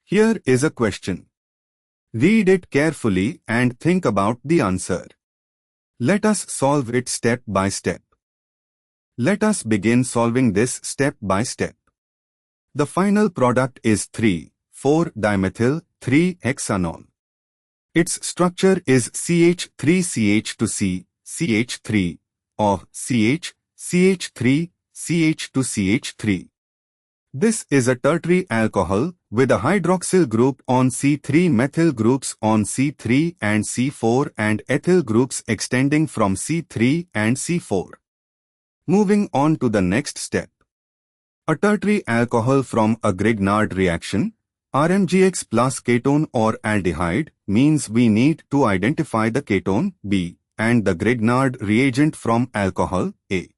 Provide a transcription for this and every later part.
Here is a question. Read it carefully and think about the answer. Let us solve it step by step. Let us begin solving this step by step. The final product is 3,4-dimethyl-3-hexanol. Its structure is CH3CH2C, CH3, or CH, CH3, CH2CH3. This is a tertiary alcohol with a hydroxyl group on C3, methyl groups on C3 and C4 and ethyl groups extending from C3 and C4. Moving on to the next step. A tertiary alcohol from a Grignard reaction, RMGX plus ketone or aldehyde, means we need to identify the ketone B and the Grignard reagent from alcohol A.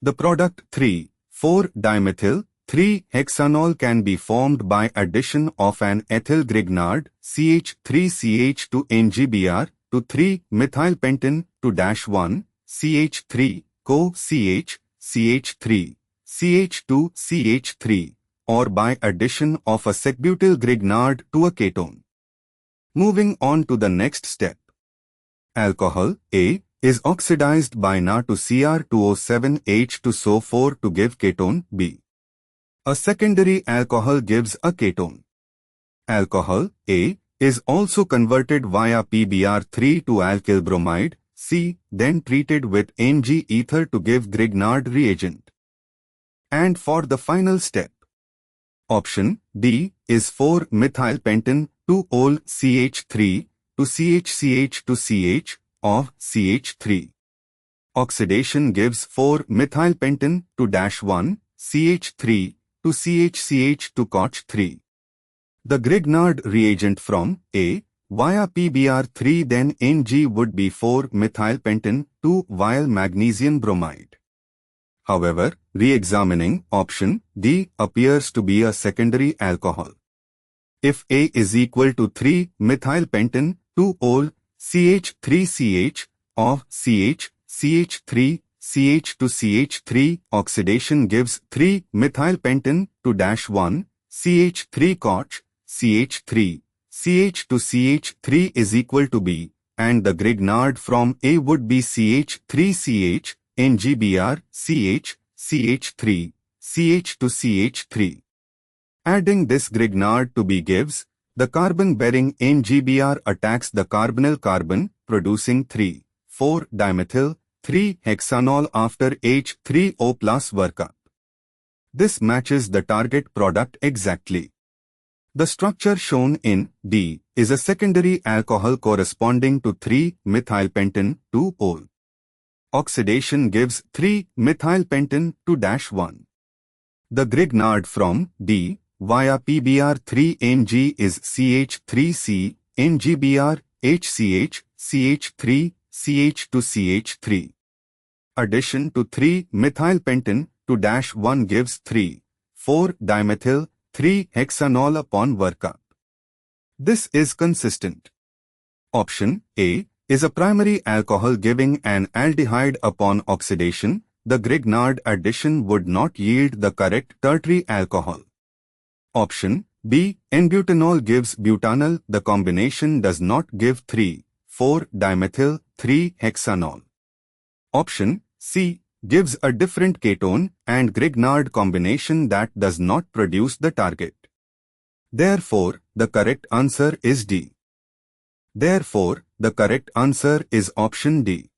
The product 3,4-dimethyl-3-hexanol can be formed by addition of an ethyl Grignard CH3CH to NGBr to 3-methylpentane to -1 CH3 co-CH CH3 CH2 CH3 or by addition of a sec-butyl Grignard to a ketone. Moving on to the next step. Alcohol A is oxidized by Na to Cr2O7H to SO4 to give ketone B. A secondary alcohol gives a ketone. Alcohol A is also converted via PBr3 to alkyl bromide C, then treated with Ng ether to give Grignard reagent. And for the final step, option D is 4-methylpentane 2-ol CH3 to CHCH to CH of CH3. Oxidation gives 4-methylpentane to -1 CH3 to CHCH to COH3. The Grignard reagent from A via PBr3 then Ng would be 4-methylpentane 2-vial magnesium bromide. However, re-examining option D appears to be a secondary alcohol. If A is equal to 3-methylpentane 2-ol CH3CH of CH, CH3, CH to CH3, oxidation gives 3-methylpentane to -1 CH3 COH, CH3, CH to CH3 is equal to B, and the Grignard from A would be CH3CH, NGBr, CH, CH3, CH to CH3. Adding this Grignard to B gives, the carbon-bearing NGBr attacks the carbonyl carbon, producing 3,4-dimethyl-3-hexanol after H3O plus workup. This matches the target product exactly. The structure shown in D is a secondary alcohol corresponding to 3-methylpentane 2-ol. Oxidation gives 3-methylpentane to -1. The Grignard from D via PBr3 Ng is CH3C, NGBr, HCH, CH3, CH to CH3. Addition to 3-methylpentane to -1 gives 3,4-dimethyl-3-hexanol upon workup. This is consistent. Option A is a primary alcohol giving an aldehyde upon oxidation. The Grignard addition would not yield the correct tertiary alcohol. Option B, N-butanol gives butanol. The combination does not give 3,4-dimethyl-3-hexanol. Option C gives a different ketone and Grignard combination that does not produce the target. Therefore, the correct answer is D. Therefore, the correct answer is option D.